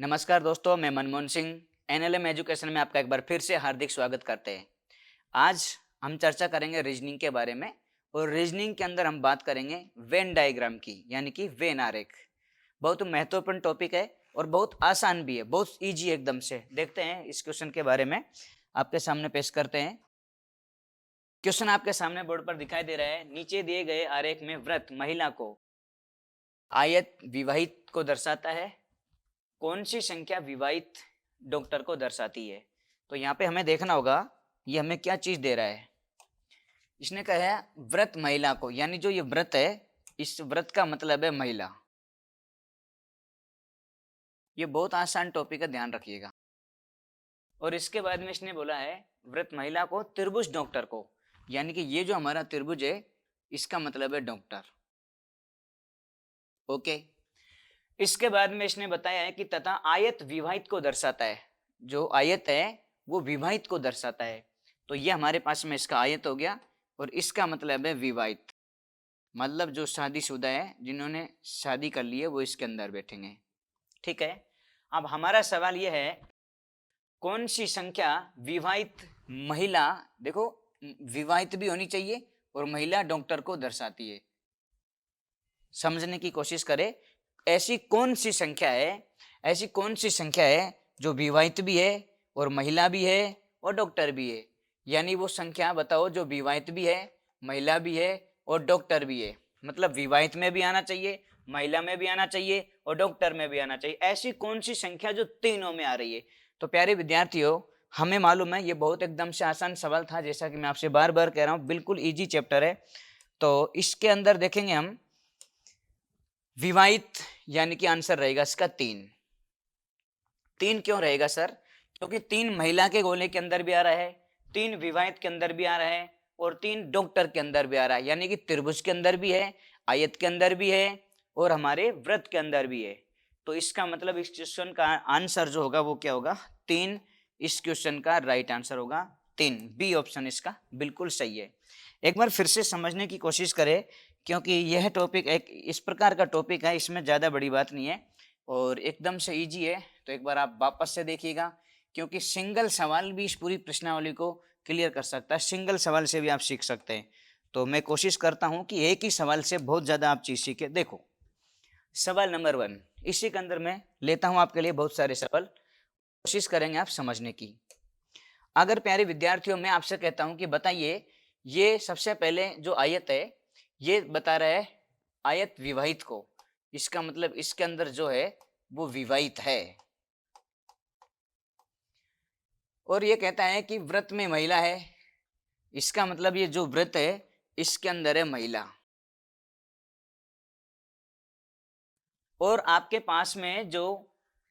नमस्कार दोस्तों, मैं मनमोहन सिंह एनएलएम एजुकेशन में आपका एक बार फिर से हार्दिक स्वागत करते हैं। आज हम चर्चा करेंगे रीजनिंग के बारे में और रीजनिंग के अंदर हम बात करेंगे वेन डायग्राम की, यानी कि वेन आरेख। बहुत महत्वपूर्ण टॉपिक है और बहुत आसान भी है, बहुत ईजी एकदम से। देखते हैं इस क्वेश्चन के बारे में, आपके सामने पेश करते हैं। क्वेश्चन आपके सामने बोर्ड पर दिखाई दे रहा है। नीचे दिए गए आरेख में व्रत महिला को आयत विवाहित को दर्शाता है। कौन सी संख्या विवाहित डॉक्टर को दर्शाती है? तो यहाँ पे हमें देखना होगा ये हमें क्या चीज दे रहा है। इसने कहा है व्रत महिला को, यानी जो ये व्रत है, इस व्रत का मतलब है महिला। ये बहुत आसान टॉपिक है, ध्यान रखिएगा। और इसके बाद में इसने बोला है व्रत महिला को त्रिभुज डॉक्टर को, यानी कि ये जो हमारा त्रिभुज है इसका मतलब है डॉक्टर। ओके। इसके बाद में इसने बताया है कि तथा आयत विवाहित को दर्शाता है। जो आयत है वो विवाहित को दर्शाता है। तो ये हमारे पास में इसका आयत हो गया और इसका मतलब है विवाहित, मतलब जो शादीशुदा है, जिन्होंने शादी कर ली है, वो इसके अंदर बैठेंगे। ठीक है। अब हमारा सवाल ये है कौन सी संख्या विवाहित महिला, देखो विवाहित भी होनी चाहिए और महिला डॉक्टर को दर्शाती है। समझने की कोशिश करें, ऐसी कौन सी संख्या है जो विवाहित भी है और महिला भी है और डॉक्टर भी है। यानी वो संख्या बताओ जो विवाहित भी है, महिला भी है और डॉक्टर भी है। मतलब विवाहित में भी आना चाहिए, महिला में भी आना चाहिए और डॉक्टर में भी आना चाहिए। ऐसी कौन सी संख्या जो तीनों में आ रही है? तो प्यारे विद्यार्थियों, हमें मालूम है ये बहुत एकदम से आसान सवाल था, जैसा कि मैं आपसे बार बार कह रहा हूँ, बिल्कुल ईजी चैप्टर है। तो इसके अंदर देखेंगे हम विवाहित, यानी कि आंसर रहेगा इसका 3। 3 क्यों रहेगा सर? क्योंकि 3 महिला के गोले के अंदर भी आ रहा है, 3 विवाहित के अंदर भी आ रहा है और 3 डॉक्टर के अंदर भी आ रहा है। यानी कि त्रिभुज के अंदर भी है, आयत के अंदर भी है और हमारे व्रत के अंदर भी है। तो इसका मतलब इस क्वेश्चन का आंसर जो होगा वो क्या होगा? 3। इस क्वेश्चन का राइट आंसर होगा 3। बी ऑप्शन इसका बिल्कुल सही है। एक बार फिर से समझने की कोशिश करें, क्योंकि यह टॉपिक एक इस प्रकार का टॉपिक है, इसमें ज़्यादा बड़ी बात नहीं है और एकदम से इजी है। तो एक बार आप वापस से देखिएगा, क्योंकि सिंगल सवाल भी इस पूरी प्रश्नावली को क्लियर कर सकता है। सिंगल सवाल से भी आप सीख सकते हैं। तो मैं कोशिश करता हूं कि एक ही सवाल से बहुत ज़्यादा आप चीज़ सीखें। देखो सवाल नंबर 1, इसी के अंदर मैं लेता हूं आपके लिए बहुत सारे सवाल, कोशिश करेंगे आप समझने की। अगर प्यारे विद्यार्थियों, मैं आपसे कहता हूं कि बताइए, ये सबसे पहले जो आयत है ये बता रहा है आयत विवाहित को, इसका मतलब इसके अंदर जो है वो विवाहित है। और ये कहता है कि व्रत में महिला है, इसका मतलब ये जो व्रत है इसके अंदर है महिला। और आपके पास में जो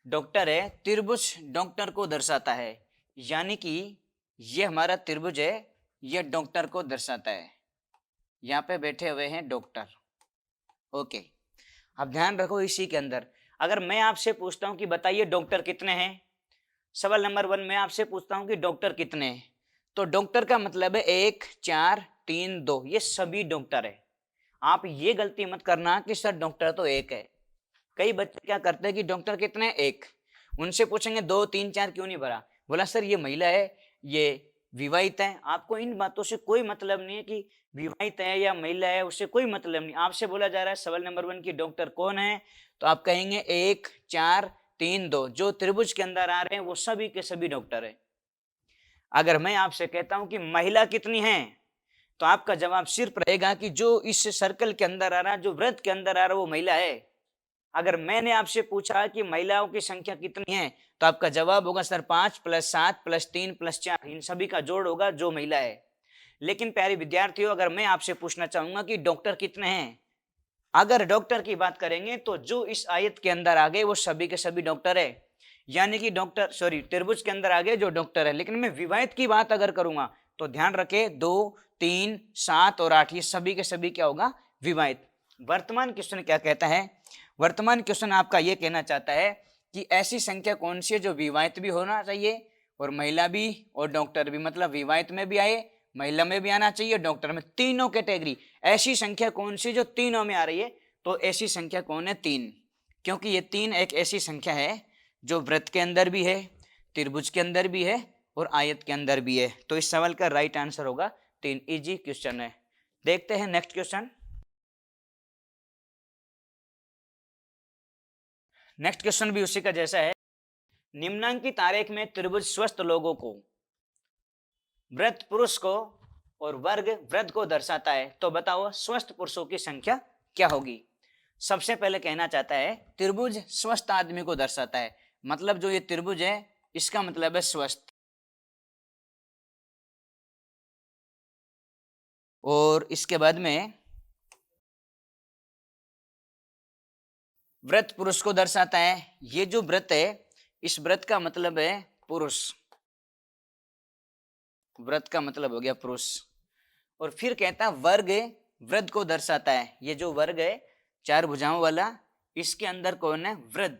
डॉक्टर है त्रिभुज डॉक्टर को दर्शाता है, यानी कि ये हमारा त्रिभुज है, ये डॉक्टर को दर्शाता है। यहाँ पे बैठे हुए हैं डॉक्टर। ओके, अब ध्यान रखो इसी के अंदर अगर मैं आपसे पूछता हूं कि बताइए डॉक्टर कितने हैं, सवाल नंबर 1 मैं आपसे पूछता हूं कि डॉक्टर कितने हैं, तो डॉक्टर का मतलब है 1, 4, 3, 2, ये सभी डॉक्टर है। आप ये गलती मत करना कि सर डॉक्टर तो एक है। कई बच्चे क्या करते हैं कि डॉक्टर कितने हैं? 1। उनसे पूछेंगे 2, 3, 4 क्यों नहीं भरा? बोला सर ये महिला है, ये विवाहित है। आपको इन बातों से कोई मतलब नहीं है कि विवाहित है या महिला है, उससे कोई मतलब नहीं। आपसे बोला जा रहा है सवाल नंबर 1 की डॉक्टर कौन है, तो आप कहेंगे 1, 4, 3, 2। जो त्रिभुज के अंदर आ रहे हैं वो सभी के सभी डॉक्टर है। अगर मैं आपसे कहता हूं कि महिला कितनी है, तो आपका जवाब सिर्फ रहेगा कि जो इस सर्कल के अंदर आ रहा है, जो वृत्त के अंदर आ रहा है, वो महिला है। अगर मैंने आपसे पूछा कि महिलाओं की संख्या कितनी है, तो आपका जवाब होगा सर 5 + 7 + 3 + 4, इन सभी का जोड़ होगा जो महिला है। लेकिन प्यारे विद्यार्थियों, अगर मैं आपसे पूछना चाहूंगा कि डॉक्टर कितने हैं, अगर डॉक्टर की बात करेंगे तो जो इस आयत के अंदर आ गए वो सभी के सभी डॉक्टर है। यानी कि त्रिभुज के अंदर आ गए जो डॉक्टर है। लेकिन मैं विवाहित की बात अगर करूंगा तो ध्यान रखे 2, 3, 7 और 8 ये सभी के सभी क्या होगा? विवाहित। वर्तमान क्वेश्चन क्या कहता है? वर्तमान क्वेश्चन आपका ये कहना चाहता है कि ऐसी संख्या कौन सी है जो विवाहित भी होना चाहिए और महिला भी और डॉक्टर भी, मतलब विवाहित में भी आए, महिला में भी आना चाहिए, डॉक्टर में, तीनों कैटेगरी। ऐसी संख्या कौन सी जो तीनों में आ रही है? तो ऐसी संख्या कौन है? 3। क्योंकि ये 3 एक ऐसी संख्या है जो वृत्त के अंदर भी है, त्रिभुज के अंदर भी है और आयत के अंदर भी है। तो इस सवाल का राइट आंसर होगा 3। इजी क्वेश्चन है। देखते हैं नेक्स्ट क्वेश्चन। नेक्स्ट क्वेश्चन भी उसी का जैसा है। निम्नांकित आरेख में त्रिभुज स्वस्थ लोगों को, वृत्त पुरुष को और वर्ग वृद्ध को दर्शाता है, तो बताओ स्वस्थ पुरुषों की संख्या क्या होगी। सबसे पहले कहना चाहता है त्रिभुज स्वस्थ आदमी को दर्शाता है, मतलब जो ये त्रिभुज है इसका मतलब है स्वस्थ। और इसके बाद में वृत्त पुरुष को दर्शाता है। ये जो वृत्त है इस वृत्त का मतलब है पुरुष, वृत्त का मतलब हो गया पुरुष। और फिर कहता है वर्ग वृद्ध को दर्शाता है। ये जो वर्ग है 4 भुजाओं वाला, इसके अंदर कौन है, वृद्ध।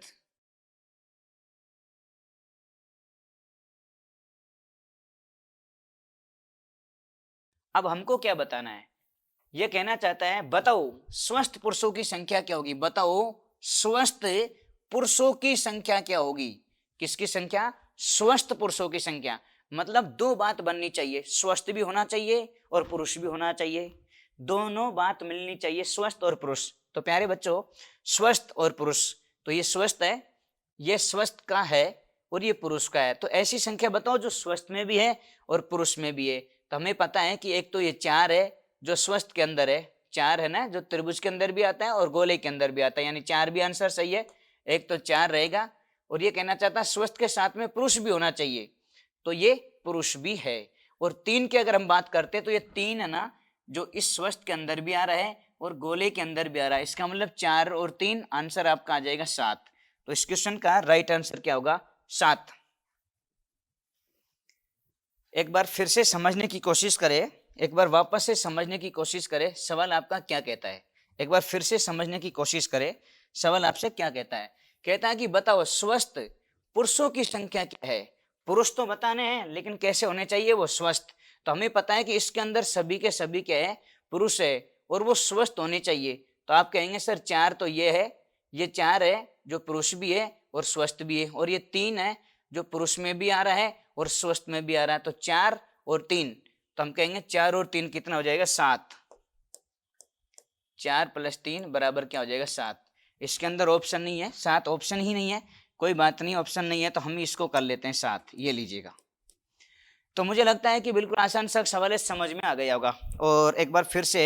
अब हमको क्या बताना है, ये कहना चाहता है बताओ स्वस्थ पुरुषों की संख्या क्या होगी। बताओ स्वस्थ पुरुषों की संख्या क्या होगी। किसकी संख्या, स्वस्थ पुरुषों की संख्या। मतलब दो बात बननी चाहिए, स्वस्थ भी होना चाहिए और पुरुष भी होना चाहिए, दोनों बात मिलनी चाहिए, स्वस्थ और पुरुष। तो प्यारे बच्चों स्वस्थ और पुरुष, तो ये स्वस्थ है, ये स्वस्थ का है और ये पुरुष का है। तो ऐसी संख्या बताओ जो स्वस्थ में भी है और पुरुष में भी है। तो हमें पता है कि एक तो ये 4 है जो स्वस्थ के अंदर है, 4 है ना, जो त्रिभुज के अंदर भी आता है और गोले के अंदर भी आता है, यानी 4 भी आंसर सही है। एक तो 4 रहेगा। और ये कहना चाहता है स्वस्थ के साथ में पुरुष भी होना चाहिए, तो ये पुरुष भी है। और 3 की अगर हम बात करते हैं तो ये 3 है ना, जो इस स्वस्थ के अंदर भी आ रहा है और गोले के अंदर भी आ रहा है। इसका मतलब 4 और 3 आंसर आपका आ जाएगा 7। तो इस क्वेश्चन का राइट आंसर क्या होगा, 7। एक बार फिर से समझने की कोशिश करें, एक बार वापस से समझने की कोशिश करें सवाल आपका क्या कहता है। एक बार फिर से समझने की कोशिश करें सवाल आपसे क्या कहता है। कहता है कि बताओ स्वस्थ पुरुषों की संख्या क्या है। पुरुष तो बताने हैं लेकिन कैसे होने चाहिए, वो स्वस्थ। तो हमें पता है कि इसके अंदर सभी के सभी क्या है, पुरुष है और वो स्वस्थ होने चाहिए। तो आप कहेंगे सर 4 तो ये है, ये 4 है जो पुरुष भी है और स्वस्थ भी है, और ये 3 है जो पुरुष में भी आ रहा है और स्वस्थ में भी आ रहा है। तो 4 और 3, तो हम कहेंगे 4 और 3 कितना हो जाएगा, 7। 4 + 3 बराबर क्या हो जाएगा, 7। इसके अंदर ऑप्शन नहीं है, 7 ऑप्शन ही नहीं है। कोई बात नहीं, ऑप्शन नहीं है तो हम इसको कर लेते हैं 7, ये लीजिएगा। तो मुझे लगता है कि बिल्कुल आसान सा सवाल है, समझ में आ गया होगा। और एक बार फिर से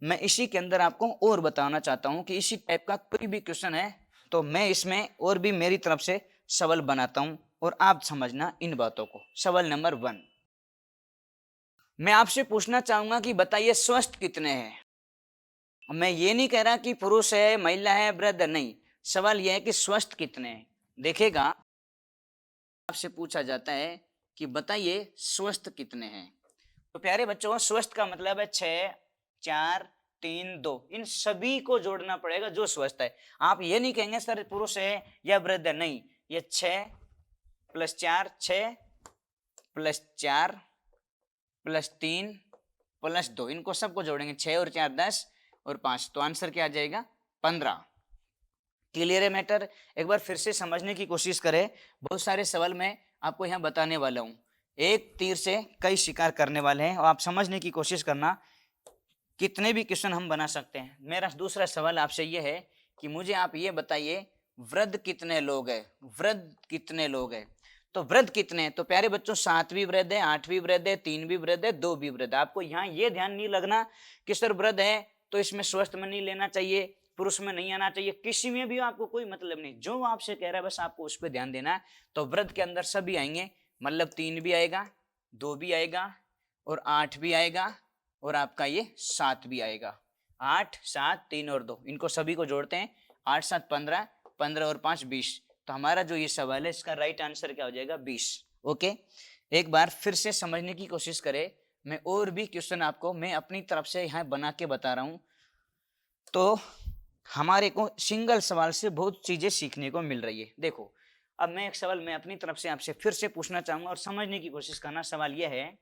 मैं इसी के अंदर आपको और बताना चाहता हूं कि इसी टाइप का कोई भी क्वेश्चन है तो मैं इसमें और भी मेरी तरफ से सवाल बनाता हूं और आप समझना इन बातों को। सवाल नंबर 1, मैं आपसे पूछना चाहूंगा कि बताइए स्वस्थ कितने हैं। मैं ये नहीं कह रहा कि पुरुष है, महिला है, वृद्ध, नहीं। सवाल यह है कि स्वस्थ कितने हैं। देखिएगा आपसे पूछा जाता है कि बताइए स्वस्थ कितने हैं। तो प्यारे बच्चों स्वस्थ का मतलब है 6, 4, 3, 2, इन सभी को जोड़ना पड़ेगा जो स्वस्थ है। आप ये नहीं कहेंगे सर पुरुष है या वृद्ध है, नहीं। ये 6 + 4, 6 + 4 + 3 + 2, इनको सबको जोड़ेंगे, 6 और 4 10 और 5, तो आंसर क्या आ जाएगा, 15। क्लियर है मैटर। एक बार फिर से समझने की कोशिश करें, बहुत सारे सवाल मैं आपको यहाँ बताने वाला हूँ, एक तीर से कई शिकार करने वाले हैं और आप समझने की कोशिश करना कितने भी क्वेश्चन हम बना सकते हैं। मेरा दूसरा सवाल आपसे ये है कि मुझे आप ये बताइए वृद्ध कितने लोग हैं, वृद्ध कितने लोग हैं। तो वृद्ध कितने हैं, तो प्यारे बच्चों 7 भी वृद्ध है, 8 भी वृद्ध है, 3 भी वृद्ध है, 2 भी वृद्ध है। आपको यहाँ ये ध्यान नहीं लगना कि सर वृद्ध है तो इसमें स्वस्थ में नहीं लेना चाहिए, पुरुष में नहीं आना चाहिए, किसी में भी आपको कोई मतलब नहीं, जो आपसे कह रहा है बस आपको उस पर ध्यान देना है। तो वृद्ध के अंदर सभी आएंगे, मतलब 3 भी आएगा, 2 भी आएगा और 8 भी आएगा और आपका ये 7 भी आएगा। 8, 7, 3 और 2, इनको सभी को जोड़ते हैं, 8, 7, 15, 15 और 5, 20। तो हमारा जो ये सवाल है इसका राइट आंसर क्या हो जाएगा, 20। ओके, एक बार फिर से समझने की कोशिश करें। मैं और भी क्वेश्चन आपको मैं अपनी तरफ से यहाँ बना के बता रहा हूँ, तो हमारे को सिंगल सवाल से बहुत चीजें सीखने को मिल रही है। देखो अब मैं एक सवाल मैं अपनी तरफ से आपसे फिर से पूछना चाहूंगा और समझने की कोशिश करना। सवाल यह है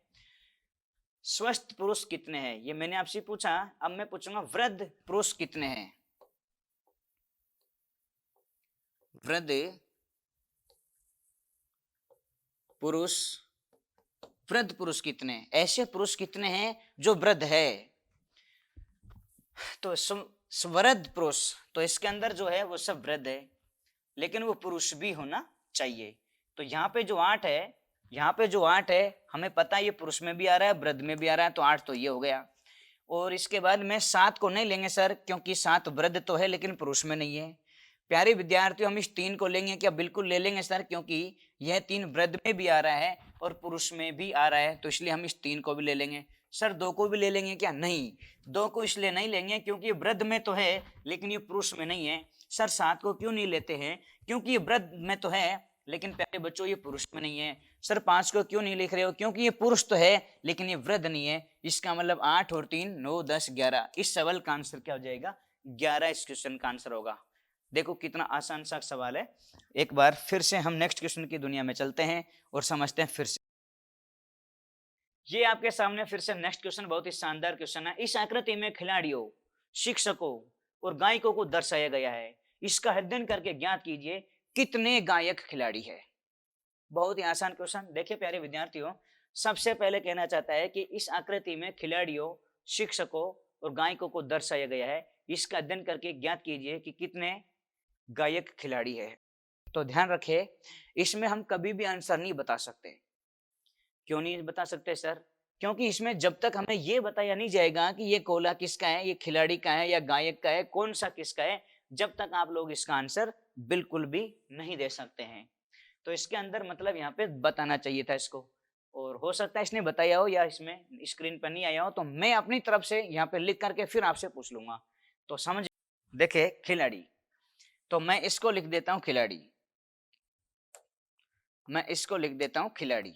स्वस्थ पुरुष कितने हैं, ये मैंने आपसे पूछा। अब मैं पूछूंगा वृद्ध पुरुष कितने हैं। वृद्ध पुरुष, वृद्ध पुरुष कितने, ऐसे पुरुष कितने हैं जो वृद्ध है। तो वृद्ध पुरुष, तो इसके अंदर जो है वो सब वृद्ध है, लेकिन वो पुरुष भी होना चाहिए। तो यहाँ पे जो 8 है, यहाँ पे जो 8 है, हमें पता है ये पुरुष में भी आ रहा है, वृद्ध में भी आ रहा है, तो 8 तो ये हो गया। और इसके बाद में 7 को नहीं लेंगे सर, क्योंकि 7 वृद्ध तो है लेकिन पुरुष में नहीं है। प्यारे विद्यार्थियों, हम इस 3 को लेंगे क्या? बिल्कुल ले लेंगे सर, क्योंकि यह 3 वृद्ध में भी आ रहा है और पुरुष में भी आ रहा है, तो इसलिए हम इस 3 को भी ले लेंगे। सर 2 को भी ले लेंगे क्या? नहीं, 2 को इसलिए नहीं लेंगे क्योंकि ये वृद्ध में तो है लेकिन ये पुरुष में नहीं है। सर 7 को क्यों नहीं लेते हैं? क्योंकि ये वृद्ध में तो है लेकिन प्यारे बच्चों ये पुरुष में नहीं है। सर 5 को क्यों नहीं लिख रहे हो? क्योंकि ये पुरुष तो है लेकिन ये वृद्ध नहीं है। इसका मतलब 8 और 3 9 10 11। इस सवाल का आंसर क्या हो जाएगा? 11 इस क्वेश्चन का आंसर होगा। देखो कितना आसान सा सवाल है। एक बार फिर से हम नेक्स्ट क्वेश्चन की दुनिया में चलते हैं और समझते हैं फिर से। ये आपके सामने फिर से नेक्स्ट क्वेश्चन बहुत ही शानदार क्वेश्चन है। इस आकृति में खिलाड़ियों, शिक्षकों और गायकों को दर्शाया गया है। इसका अध्ययन करके ज्ञात कीजिए कितने गायक खिलाड़ी है। बहुत ही आसान क्वेश्चन। देखिए प्यारे विद्यार्थियों, सबसे पहले कहना चाहता है कि इस आकृति में खिलाड़ियों, शिक्षकों और गायकों को दर्शाया गया है। इसका अध्ययन करके ज्ञात कीजिए कि कितने गायक खिलाड़ी है। तो ध्यान रखें, इसमें हम कभी भी आंसर नहीं बता सकते। क्यों नहीं बता सकते सर? क्योंकि इसमें जब तक हमें यह बताया नहीं जाएगा कि ये कोला किसका है, ये खिलाड़ी का है या गायक का है, कौन सा किसका है, जब तक आप लोग इसका आंसर बिल्कुल भी नहीं दे सकते हैं। तो इसके अंदर मतलब यहाँ पे बताना चाहिए था इसको, और हो सकता है इसने बताया हो या इसमें स्क्रीन पर नहीं आया हो, तो मैं अपनी तरफ से यहाँ पे लिख करके फिर आपसे पूछ लूंगा। तो समझ, देखे खिलाड़ी, तो मैं इसको लिख देता हूं खिलाड़ी, मैं इसको लिख देता हूं खिलाड़ी।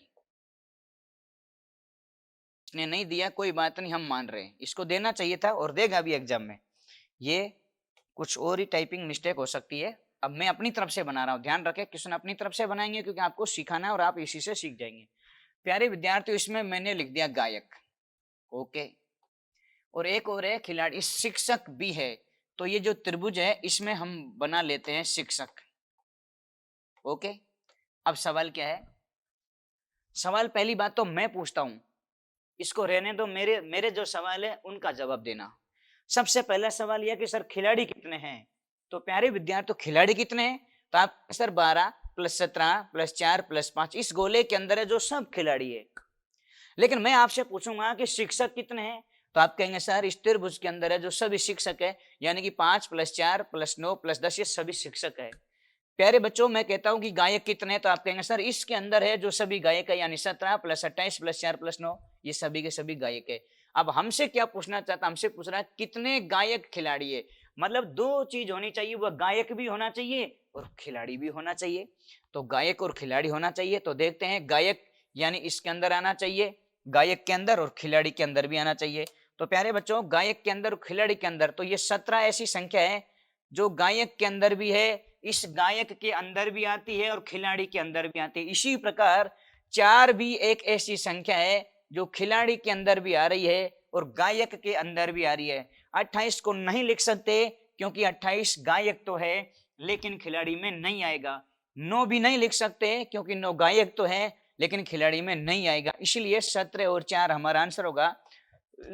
इसने नहीं दिया कोई बात नहीं, हम मान रहे हैं इसको देना चाहिए था और देगा भी एग्जाम में। ये कुछ और ही टाइपिंग मिस्टेक हो सकती है। अब मैं अपनी तरफ से बना रहा हूं, ध्यान रखें क्वेश्चन अपनी तरफ से बनाएंगे क्योंकि आपको सिखाना है और आप इसी से सीख जाएंगे। प्यारे विद्यार्थियों, इसमें मैंने लिख दिया गायक, ओके, और एक और है खिलाड़ी, शिक्षक भी है। तो ये जो त्रिभुज है इसमें हम बना लेते हैं शिक्षक, ओके। अब सवाल क्या है? सवाल पहली बात तो मैं पूछता हूं, इसको रहने दो, मेरे जो सवाल है उनका जवाब देना। सबसे पहला सवाल यह कि सर खिलाड़ी कितने हैं? तो प्यारे विद्यार्थी, खिलाड़ी कितने हैं? तो आप सर 12 + 17 + 4 + 5 इस गोले के अंदर है जो सब खिलाड़ी है। लेकिन मैं आपसे पूछूंगा कि शिक्षक कितने हैं? तो आप कहेंगे सर इस त्रिभुज के अंदर है जो सभी शिक्षक है, यानी कि 5 + 4 + 9 + 10 ये सभी शिक्षक है। प्यारे बच्चों, मैं कहता हूं कि गायक कितने हैं? तो आप कहेंगे सर इसके अंदर है जो सभी गायक है, यानी 17 + 28 + 4 + 9 ये सभी के सभी गायक है। अब हमसे क्या पूछना चाहता, हमसे पूछ रहा है कितने गायक खिलाड़ी है। मतलब दो चीज होनी चाहिए, वह गायक भी होना चाहिए और खिलाड़ी भी होना चाहिए। तो गायक और खिलाड़ी होना चाहिए। तो देखते हैं, गायक यानी इसके अंदर आना चाहिए, गायक के अंदर, और खिलाड़ी के अंदर भी आना चाहिए। तो प्यारे बच्चों, गायक के अंदर और खिलाड़ी के अंदर, तो ये 17 ऐसी संख्या है जो गायक के अंदर भी है, इस गायक के अंदर भी आती है और खिलाड़ी के अंदर भी आती है। इसी प्रकार 4 भी एक ऐसी संख्या है जो खिलाड़ी के अंदर भी आ रही है और गायक के अंदर भी आ रही है। 28 को नहीं लिख सकते क्योंकि 28 गायक तो है लेकिन खिलाड़ी में नहीं आएगा। 9 भी नहीं लिख सकते क्योंकि 9 गायक तो है लेकिन खिलाड़ी में नहीं आएगा। इसलिए 17 और 4 हमारा आंसर होगा।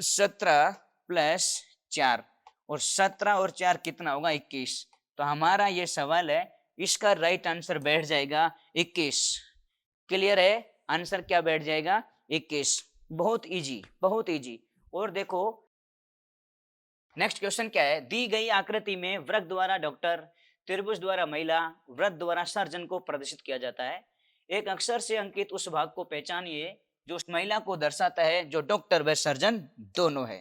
17 + 4, और 17 और 4 कितना होगा? 21। तो हमारा ये सवाल है, इसका राइट आंसर बैठ जाएगा 21। क्लियर है? आंसर क्या बैठ जाएगा? 21। बहुत इजी, बहुत इजी। और देखो नेक्स्ट क्वेश्चन क्या है? दी गई आकृति में वृक्क द्वारा डॉक्टर, त्रिभुज द्वारा महिला, वृत्त द्वारा सर्जन को प्रदर्शित किया जाता है। एक अक्षर से अंकित उस भाग को पहचानिए जो उस महिला को दर्शाता है जो डॉक्टर व सर्जन दोनों है।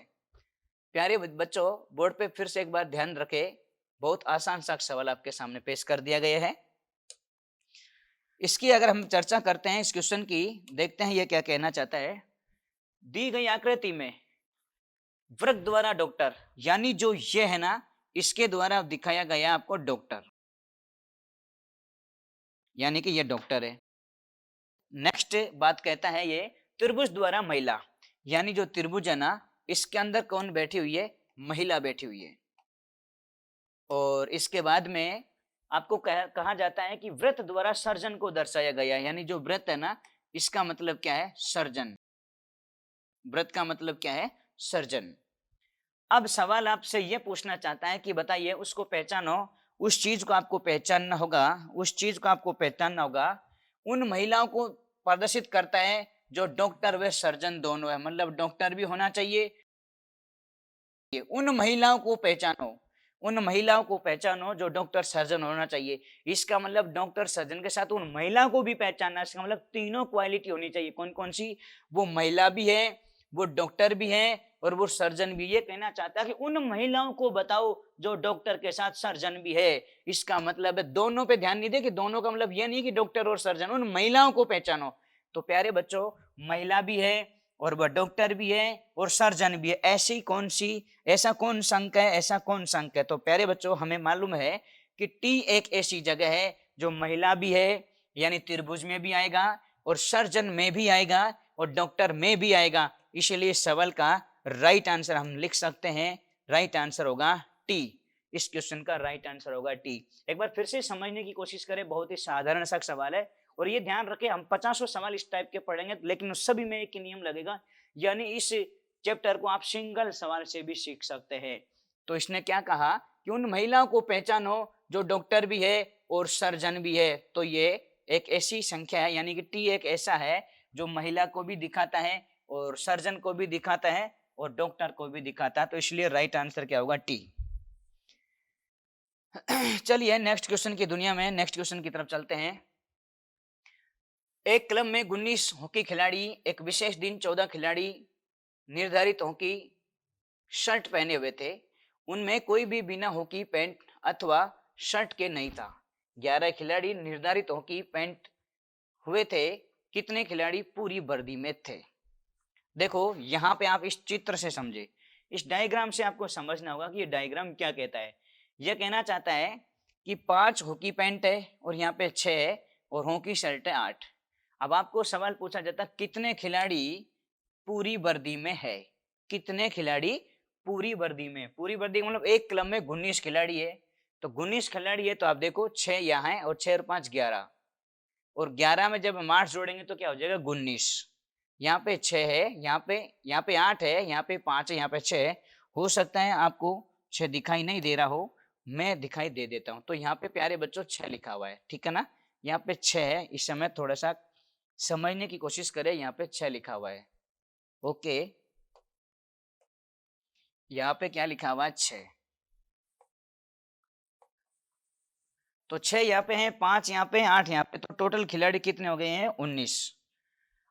प्यारे बच्चों, बोर्ड पे फिर से एक बार ध्यान रखें, बहुत आसान सा सवाल आपके सामने पेश कर दिया गया है। इसकी अगर हम चर्चा करते हैं इस क्वेश्चन की, देखते हैं ये क्या कहना चाहता है। दी गई आकृति में वृक्क द्वारा डॉक्टर, यानी जो ये है ना, इसके द्वारा दिखाया गया आपको डॉक्टर, यानी कि ये डॉक्टर है। नेक्स्ट बात कहता है ये त्रिभुज द्वारा महिला, यानी जो त्रिभुज है ना, इसके अंदर कौन बैठी हुई है? महिला बैठी हुई है। और इसके बाद में आपको कहा जाता है कि वृत्त द्वारा सर्जन को दर्शाया गया है, यानी जो वृत्त है ना, इसका मतलब क्या है? सर्जन। व्रत का मतलब क्या है? सर्जन। अब सवाल आपसे यह पूछना चाहता है कि बताइए, उसको पहचानो, उस चीज को आपको पहचानना होगा, उस चीज को आपको पहचानना होगा, उन महिलाओं को प्रदर्शित करता है जो डॉक्टर व सर्जन दोनों है, मतलब डॉक्टर भी होना चाहिए। उन महिलाओं को पहचानो, उन महिलाओं को पहचानो जो डॉक्टर सर्जन होना चाहिए। इसका मतलब डॉक्टर सर्जन के साथ उन महिलाओं को भी पहचानना, इसका मतलब तीनों क्वालिटी होनी चाहिए। कौन कौन सी? वो महिला भी है, वो डॉक्टर भी है, और वो सर्जन भी। ये कहना चाहता है कि उन महिलाओं को बताओ जो डॉक्टर के साथ सर्जन भी है। इसका मतलब है दोनों पे ध्यान नहीं दे, कि दोनों का मतलब ये नहीं कि डॉक्टर और सर्जन, उन महिलाओं को पहचानो। तो प्यारे बच्चों, महिला भी है और वह डॉक्टर भी है और सर्जन भी है, ऐसी कौन सी, ऐसा कौन सा अंक है, ऐसा कौन सा अंक है? तो प्यारे बच्चों, हमें मालूम है कि टी एक ऐसी जगह है जो महिला भी है, यानी त्रिभुज में भी आएगा, और सर्जन में भी आएगा, और डॉक्टर में भी आएगा। इसलिए सवाल का राइट आंसर हम लिख सकते हैं, राइट आंसर होगा टी। इस क्वेश्चन का राइट आंसर होगा टी। एक बार फिर से समझने की कोशिश करें, बहुत ही साधारण सा सवाल है, और ये ध्यान रखें, हम 50 सवाल इस टाइप के पढ़ेंगे, लेकिन उस सभी में एक ही नियम लगेगा, यानी इस चैप्टर को आप सिंगल सवाल से भी सीख सकते हैं। तो इसने क्या कहा कि उन महिलाओं को पहचानो जो डॉक्टर भी है और सर्जन भी है। तो ये एक ऐसी संख्या है, यानी कि टी एक ऐसा है जो महिला को भी दिखाता है और सर्जन को भी दिखाता है और डॉक्टर को भी दिखाता है। तो इसलिए राइट आंसर क्या होगा? टी। चलिए नेक्स्ट क्वेश्चन की दुनिया में नेक्स्ट क्वेश्चन की तरफ चलते हैं। एक क्लब में 19 हॉकी खिलाड़ी, एक विशेष दिन 14 खिलाड़ी निर्धारित हॉकी शर्ट पहने हुए थे। उनमें कोई भी बिना हॉकी पैंट अथवा शर्ट के नहीं था। 11 खिलाड़ी निर्धारित हॉकी पैंट हुए थे। कितने खिलाड़ी पूरी वर्दी में थे? देखो यहाँ पे आप इस चित्र से समझे, इस डायग्राम से आपको समझना होगा कि ये डायग्राम क्या कहता है। यह कहना चाहता है कि 5 हॉकी पैंट है और यहाँ पे 6 है और हॉकी शर्ट है 8। अब आपको सवाल पूछा जाता है कितने खिलाड़ी पूरी वर्दी में है? कितने खिलाड़ी पूरी वर्दी में? पूरी वर्दी मतलब एक क्लब में 19 खिलाड़ी है, तो 19 खिलाड़ी है, तो आप देखो 6 यहाँ है और 6 और 5 11, और 11 में जब हम 8 जोड़ेंगे तो क्या हो जाएगा? 19। यहाँ पे 6 है, यहाँ पे 8 है, यहाँ पे 5 है, यहाँ पे 6 है। हो सकता है आपको 6 दिखाई नहीं दे रहा हो, मैं दिखाई दे देता हूँ। तो यहाँ पे प्यारे बच्चों 6 लिखा हुआ है, ठीक है ना? यहाँ पे 6 है, इस समय थोड़ा सा समझने की कोशिश करें। यहाँ पे 6 लिखा हुआ है, ओके। यहाँ पे क्या लिखा हुआ है? 6। तो 6 यहाँ पे है, 5 यहाँ पे, 8 यहाँ पे, तो टोटल खिलाड़ी कितने हो गए हैं? 19।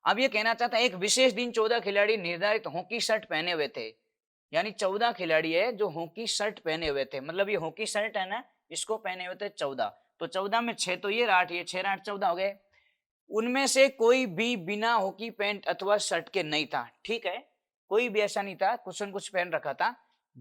अब ये कहना चाहता है एक विशेष दिन 14 खिलाड़ी निर्धारित हॉकी शर्ट पहने हुए थे, यानी 14 खिलाड़ी है जो हॉकी शर्ट पहने हुए थे। मतलब ये हॉकी शर्ट है ना, इसको पहने हुए थे 14। तो 14 में 6 तो ये 8, ये 6 8 14 हो गए। उनमें से कोई भी बिना हॉकी पैंट अथवा शर्ट के नहीं था, ठीक है? कोई भी ऐसा नहीं था, कुछ न कुछ पहन रखा था।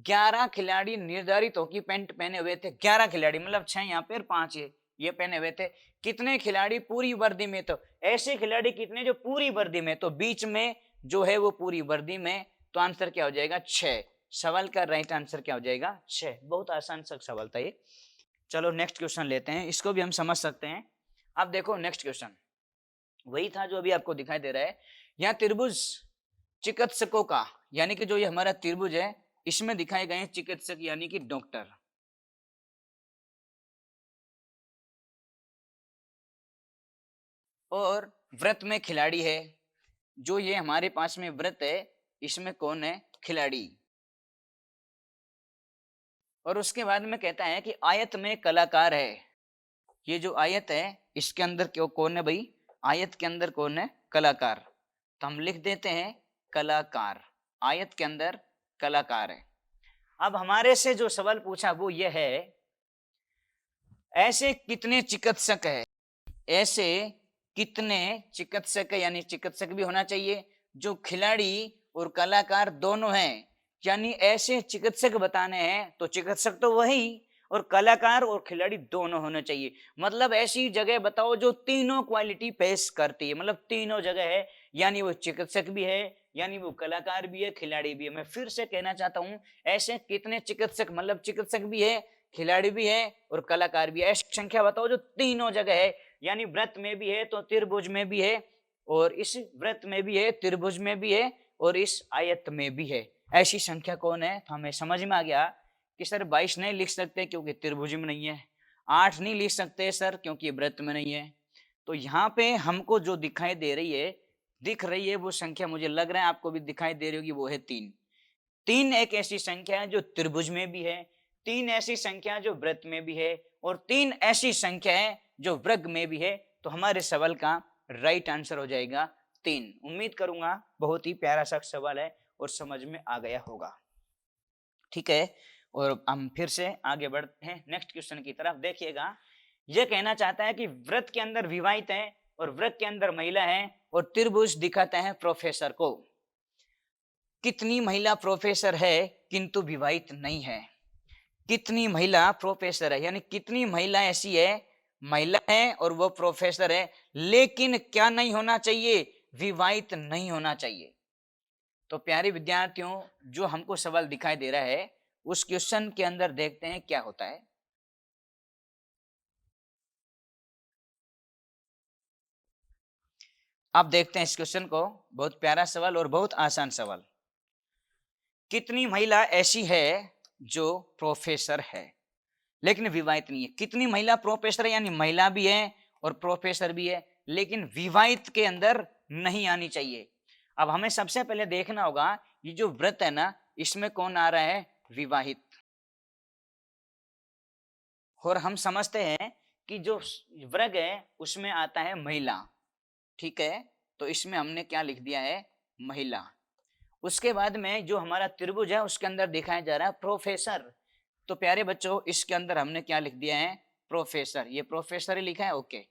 11 खिलाड़ी निर्धारित हॉकी पैंट पहने हुए थे। 11 खिलाड़ी मतलब 6 यहाँ पे और 5 ये पहने हुए थे। कितने खिलाड़ी पूरी वर्दी में? तो ऐसे खिलाड़ी कितने जो पूरी वर्दी में, तो बीच में जो है वो पूरी वर्दी में। तो आंसर क्या हो जाएगा? 6। सवाल का राइट आंसर क्या हो जाएगा? 6। बहुत आसान सा सवाल था ये। चलो नेक्स्ट क्वेश्चन लेते हैं, इसको भी हम समझ सकते हैं। अब देखो नेक्स्ट क्वेश्चन वही था जो अभी आपको दिखाई दे रहा है। यहाँ त्रिभुज चिकित्सकों का, यानी कि जो ये हमारा त्रिभुज है, इसमें दिखाए गए हैं चिकित्सक यानी कि डॉक्टर। और व्रत में खिलाड़ी है, जो ये हमारे पास में व्रत है, इसमें कौन है? खिलाड़ी। और उसके बाद में कहता है कि आयत में कलाकार है। ये जो आयत है इसके अंदर क्यों कौन है भाई? आयत के अंदर कौन है? कलाकार। तो हम लिख देते हैं कलाकार। आयत के अंदर कलाकार है। अब हमारे से जो सवाल पूछा वो ये है, ऐसे कितने चिकित्सक है? ऐसे कितने चिकित्सक है, यानी चिकित्सक भी होना चाहिए जो खिलाड़ी और कलाकार दोनों हैं, यानी ऐसे चिकित्सक बताने हैं। तो चिकित्सक तो वही, और कलाकार और खिलाड़ी दोनों होने चाहिए। मतलब ऐसी जगह बताओ जो तीनों क्वालिटी पेश करती है, मतलब तीनों जगह है, यानी वो चिकित्सक भी है, यानी वो कलाकार भी है, खिलाड़ी भी है। मैं फिर से कहना चाहता हूं, ऐसे कितने चिकित्सक, मतलब चिकित्सक भी है, खिलाड़ी भी है और कलाकार भी है। ऐसी संख्या बताओ जो तीनों जगह है, यानी व्रत में भी है तो त्रिभुज में भी है, और इस वृत्त में भी है, त्रिभुज में भी है और इस आयत में भी है। ऐसी संख्या कौन है? तो हमें समझ में आ गया कि सर 22 नहीं लिख सकते क्योंकि त्रिभुज में नहीं है, 8 नहीं लिख सकते सर क्योंकि वृत्त में नहीं है। तो यहाँ पे हमको जो दिखाई दे रही है, दिख रही है वो संख्या, मुझे लग रहा है आपको भी दिखाई दे रही होगी, वो है 3। 3 एक ऐसी संख्या है जो त्रिभुज में भी है, 3 ऐसी संख्या जो वृत्त में भी है और 3 ऐसी संख्या है जो वर्ग में भी है। तो हमारे सवाल का राइट आंसर हो जाएगा 3। उम्मीद करूंगा बहुत ही प्यारा सा सवाल है और समझ में आ गया होगा। ठीक है, और हम फिर से आगे बढ़ते हैं नेक्स्ट क्वेश्चन की तरफ। देखिएगा, यह कहना चाहता है कि वृत्त के अंदर विवाहित है और वृत्त के अंदर महिला है और त्रिभुज दिखाता है प्रोफेसर को। कितनी महिला प्रोफेसर है किंतु विवाहित नहीं है? कितनी महिला प्रोफेसर है, यानी कितनी महिला ऐसी है, महिला है और वो प्रोफेसर है, लेकिन क्या नहीं होना चाहिए? विवाहित नहीं होना चाहिए। तो प्यारे विद्यार्थियों, जो हमको सवाल दिखाई दे रहा है उस क्वेश्चन के अंदर देखते हैं क्या होता है। आप देखते हैं इस क्वेश्चन को, बहुत प्यारा सवाल और बहुत आसान सवाल। कितनी महिला ऐसी है जो प्रोफेसर है लेकिन विवाहित नहीं है? कितनी महिला प्रोफेसर है, यानी महिला भी है और प्रोफेसर भी है लेकिन विवाहित के अंदर नहीं आनी चाहिए। अब हमें सबसे पहले देखना होगा ये जो व्रत है ना, इसमें कौन आ रहा है? विवाहित। और हम समझते हैं कि जो वर्ग है उसमें आता है महिला। ठीक है, तो इसमें हमने क्या लिख दिया है? महिला। उसके बाद में जो हमारा त्रिभुज है उसके अंदर दिखाया जा रहा है प्रोफेसर। तो प्यारे बच्चों, इसके अंदर हमने क्या लिख दिया है? प्रोफेसर। ये प्रोफेसर ही लिखा है, ओके।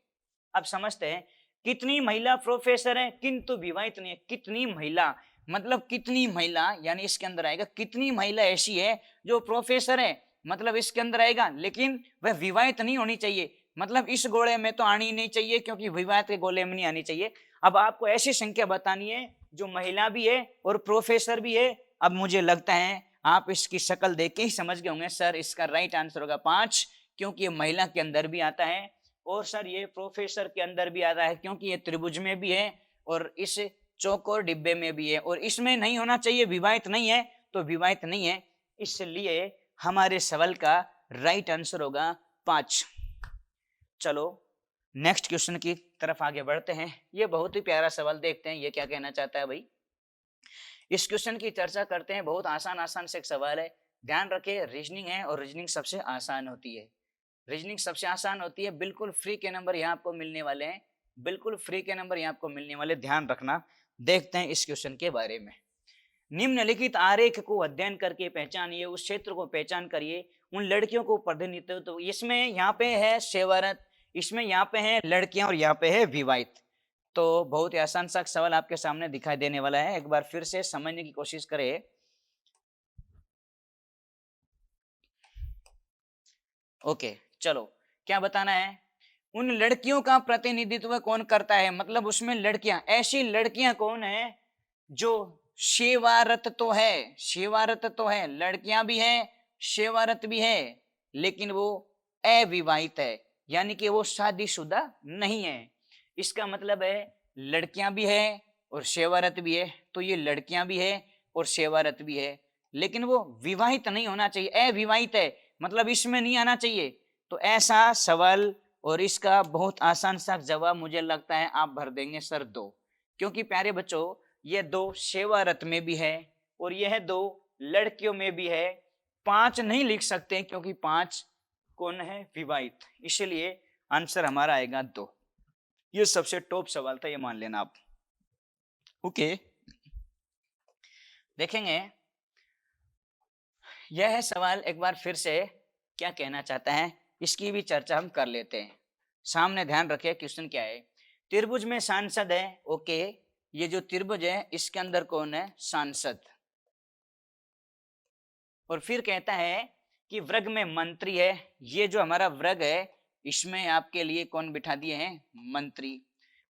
अब समझते हैं, कितनी महिला प्रोफेसर है किंतु विवाहित नहीं है। कितनी महिला मतलब कितनी महिला, यानी इसके अंदर आएगा कितनी महिला ऐसी है जो प्रोफेसर है, मतलब इसके अंदर आएगा लेकिन वह विवाहित नहीं होनी चाहिए। मतलब इस गोले में तो आनी नहीं चाहिए क्योंकि विवाहित के गोले में नहीं आनी चाहिए। अब आपको ऐसी संख्या बतानी है जो महिला भी है और प्रोफेसर भी है। अब मुझे लगता है आप इसकी शक्ल देख के ही समझ गए होंगे सर इसका राइट आंसर होगा 5, क्योंकि ये महिला के अंदर भी आता है और सर ये प्रोफेसर के अंदर भी आता है क्योंकि ये त्रिभुज में भी है और इस चौकोर डिब्बे में भी है और इसमें नहीं होना चाहिए, विवाहित नहीं है तो विवाहित नहीं है। इसलिए हमारे सवाल का राइट आंसर होगा 5। चलो नेक्स्ट क्वेश्चन की तरफ आगे बढ़ते हैं। ये बहुत ही प्यारा सवाल, देखते हैं ये क्या कहना चाहता है भाई। इस क्वेश्चन की चर्चा करते हैं। बहुत आसान आसान से एक सवाल है, ध्यान रखें रीजनिंग है और रीजनिंग सबसे आसान होती है। रीजनिंग सबसे आसान होती है। बिल्कुल फ्री के नंबर यहाँ आपको मिलने वाले हैं, बिल्कुल फ्री के नंबर यहाँ आपको मिलने वाले, ध्यान रखना। देखते हैं इस क्वेश्चन के बारे में। निम्नलिखित आरेख को अध्ययन करके पहचानिए, उस क्षेत्र को पहचान करिए, उन लड़कियों को प्रतिनिधित्व। तो इसमें यहाँ पे है सेवारत, इसमें यहाँ पे है लड़कियां और यहाँ पे है विवाहित। तो बहुत ही आसान सा सवाल आपके सामने दिखाई देने वाला है, एक बार फिर से समझने की कोशिश करें। ओके, चलो क्या बताना है? उन लड़कियों का प्रतिनिधित्व कौन करता है, मतलब उसमें लड़कियां, ऐसी लड़कियां कौन है जो सेवारत तो है, सेवारत तो है, लड़कियां भी हैं सेवारत भी है, लेकिन वो अविवाहित है, यानी कि वो शादीशुदा नहीं है। इसका मतलब है लड़कियां भी है और सेवारत भी है, तो ये लड़कियां भी है और सेवारत भी है, लेकिन वो विवाहित नहीं होना चाहिए, अविवाहित है, मतलब इसमें नहीं आना चाहिए। तो ऐसा सवाल और इसका बहुत आसान सा जवाब मुझे लगता है आप भर देंगे सर 2, क्योंकि प्यारे बच्चों ये 2 सेवारत में भी है और यह 2 लड़कियों में भी है। 5 नहीं लिख सकते क्योंकि 5 कौन है? विवाहित। इसलिए आंसर हमारा आएगा 2। ये सबसे टॉप सवाल था, ये मान लेना आप। ओके, देखेंगे यह है सवाल, एक बार फिर से क्या कहना चाहता है इसकी भी चर्चा हम कर लेते हैं। सामने ध्यान रखिए क्वेश्चन क्या है। त्रिभुज में सांसद है, ओके, ये जो त्रिभुज है इसके अंदर कौन है? सांसद। और फिर कहता है कि वर्ग में मंत्री है, ये जो हमारा वर्ग है इसमें आपके लिए कौन बिठा दिए हैं? मंत्री।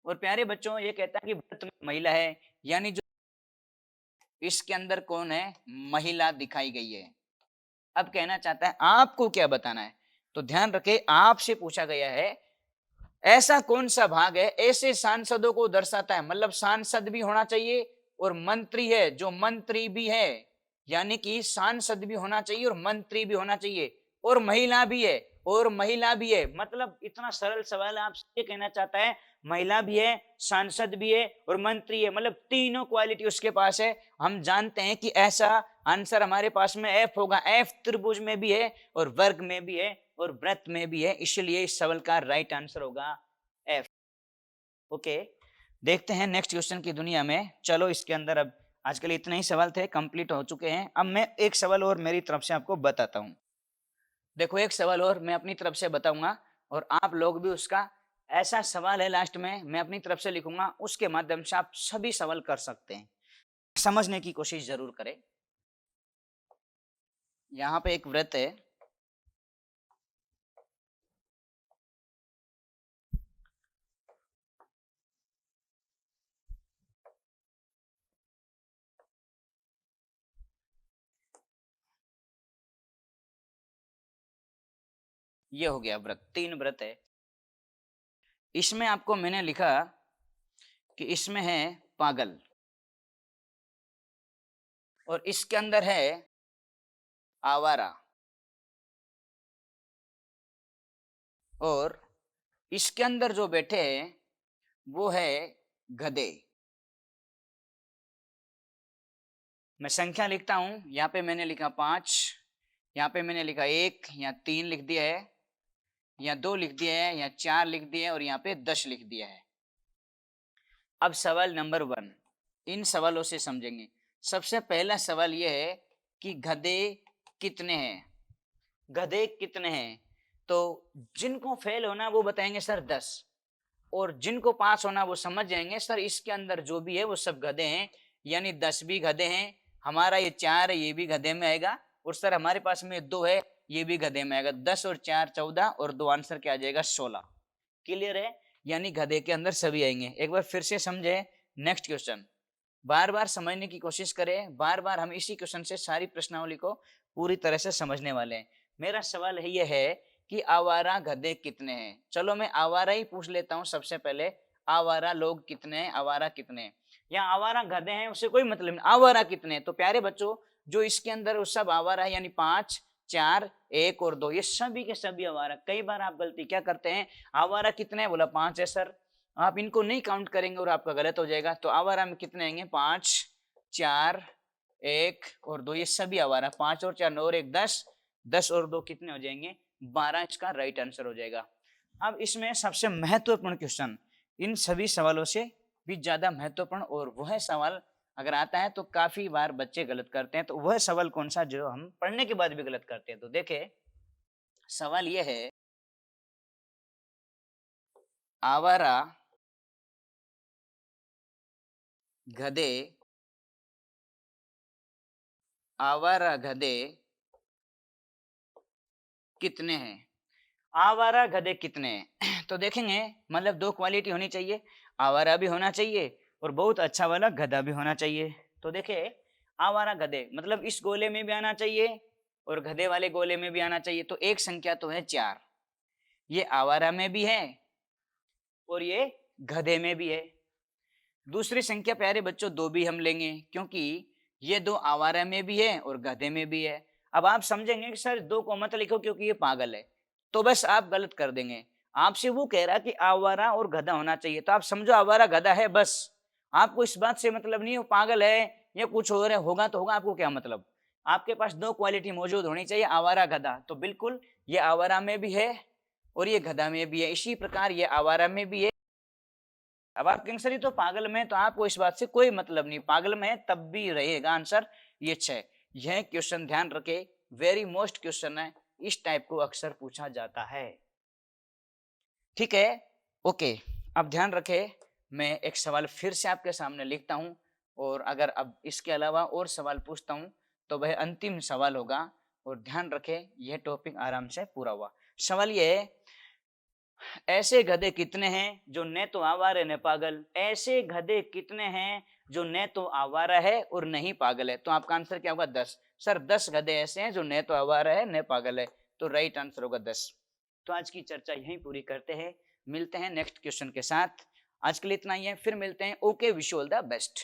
और प्यारे बच्चों ये कहता है कि वृत्त में महिला है, यानी जो इसके अंदर कौन है? महिला दिखाई गई है। अब कहना चाहता है आपको क्या बताना है, तो ध्यान रखें आपसे पूछा गया है ऐसा कौन सा भाग है ऐसे सांसदों को दर्शाता है, मतलब सांसद भी होना चाहिए और मंत्री है जो मंत्री भी है, यानी कि सांसद भी होना चाहिए और मंत्री भी होना चाहिए और महिला भी है और महिला भी है। मतलब इतना सरल सवाल है, आपसे ये कहना चाहता है महिला भी है, सांसद भी है और मंत्री है, मतलब तीनों क्वालिटी उसके पास है। हम जानते हैं कि ऐसा आंसर हमारे पास में एफ होगा। एफ त्रिभुज में भी है और वर्ग में भी है और वृत्त में भी है, इसलिए इस सवाल का राइट आंसर होगा एफ। ओके, देखते हैं नेक्स्ट क्वेश्चन की दुनिया में। चलो इसके अंदर अब आज के लिए इतने ही सवाल थे, कंप्लीट हो चुके हैं। अब मैं एक सवाल और मेरी तरफ से आपको बताता हूं। देखो एक सवाल और मैं अपनी तरफ से बताऊंगा और आप लोग भी उसका, ऐसा सवाल है लास्ट में मैं अपनी तरफ से लिखूंगा, उसके माध्यम से आप सभी सवाल कर सकते हैं। समझने की कोशिश जरूर करें। यहाँ पे एक वृत्त है, ये हो गया वृत्त, 3 वृत्त है। इसमें आपको मैंने लिखा कि इसमें है पागल और इसके अंदर है आवारा और इसके अंदर जो बैठे हैं वो है गधे। मैं संख्या लिखता हूं, यहाँ पे मैंने लिखा 5, यहाँ पे मैंने लिखा 1, यहाँ 3 लिख दिया है, यहाँ 2 लिख दिया है, यहाँ 4 लिख दिया है और यहाँ पे 10 लिख दिया है। अब सवाल नंबर 1 इन सवालों से समझेंगे। सबसे पहला सवाल यह है कि गधे कितने हैं, गधे कितने हैं। तो जिनको फेल होना वो बताएंगे सर 10, और जिनको पास होना वो समझ जाएंगे सर इसके अंदर जो भी है वो सब गधे हैं, यानी 10 भी गधे हैं, हमारा ये 4 है ये भी गधे में आएगा, और सर हमारे पास में 2 है ये भी गधे में आएगा। 10 और 4 14 और 2 आंसर क्या आ जाएगा 16। क्लियर है, यानी गधे के अंदर सभी आएंगे। एक बार फिर से समझे नेक्स्ट क्वेश्चन, बार बार समझने की कोशिश करें, बार बार हम इसी क्वेश्चन से सारी प्रश्नावली को पूरी तरह से समझने वाले हैं। मेरा सवाल ये है कि आवारा गधे कितने हैं। चलो मैं आवारा ही पूछ लेता हूं सबसे पहले, आवारा लोग कितने हैं, आवारा कितने हैं। यहाँ आवारा गधे हैं उससे कोई मतलब नहीं, आवारा कितने हैं। तो प्यारे बच्चों जो इसके अंदर उस सब आवारा है, यानी 5 4 1 और 2 ये सभी के सभी आवारा। कई बार आप गलती क्या करते हैं, आवारा कितने हैं बोला 5 है सर, आप इनको नहीं काउंट करेंगे और आपका गलत हो जाएगा। तो आवारा में कितने आएंगे 5 4 1 और 2 ये सभी आवारा, 5 और 4 9 और 1 10, 10 और 2 कितने हो जाएंगे 12, इसका राइट आंसर हो जाएगा। अब इसमें सबसे महत्वपूर्ण क्वेश्चन, इन सभी सवालों से भी ज्यादा महत्वपूर्ण, और वह सवाल अगर आता है तो काफी बार बच्चे गलत करते हैं, तो वह सवाल कौन सा जो हम पढ़ने के बाद भी गलत करते हैं। तो देखे सवाल यह है, आवारा गधे, आवारा गधे कितने हैं, आवारा गधे कितने हैं। तो देखेंगे मतलब 2 क्वालिटी होनी चाहिए, आवारा भी होना चाहिए और बहुत अच्छा वाला गधा भी होना चाहिए। तो देखे आवारा गधे मतलब इस गोले में भी आना चाहिए और गधे वाले गोले में भी आना चाहिए। तो एक संख्या तो है 4, ये आवारा में भी है और ये गधे में भी है। दूसरी संख्या प्यारे बच्चों 2 भी हम लेंगे, क्योंकि ये 2 आवारा में भी है और गधे में भी है। अब आप समझेंगे कि सर 2 को मत लिखो क्योंकि ये पागल है, तो बस आप गलत कर देंगे। आपसे वो कह रहा कि आवारा और गधा होना चाहिए, तो आप समझो आवारा गधा है बस, आपको इस बात से मतलब नहीं वो पागल है या कुछ और है, होगा तो होगा, आपको क्या मतलब। आपके पास 2 क्वालिटी मौजूद होनी चाहिए, आवारा गधा। तो बिल्कुल ये आवारा में भी है और ये गधा में भी है, इसी प्रकार ये आवारा में भी है। अब आप कहेंगे सर ये तो पागल में, तो आपको इस बात से कोई मतलब नहीं, पागल में तब भी रहेगा आंसर ये 6। यह क्वेश्चन ध्यान रखे, वेरी मोस्ट क्वेश्चन है, इस टाइप को अक्सर पूछा जाता है। ठीक है, ओके। अब ध्यान रखे, मैं एक सवाल फिर से आपके सामने लिखता हूं, और अगर अब इसके अलावा और सवाल पूछता हूं तो वह अंतिम सवाल होगा। और ध्यान रखे यह टॉपिक आराम से पूरा हुआ। सवाल यह है, ऐसे गधे कितने हैं जो न तो आवारा न पागल, ऐसे गधे कितने हैं जो न तो आवारा है और नहीं पागल है। तो आपका आंसर क्या होगा 10। सर 10 गधे ऐसे हैं जो न तो आवारा है न पागल है, तो राइट आंसर होगा 10। तो आज की चर्चा यहीं पूरी करते हैं। मिलते हैं नेक्स्ट क्वेश्चन के साथ। आज के लिए इतना ही है, फिर मिलते हैं। Okay, wish you all the best.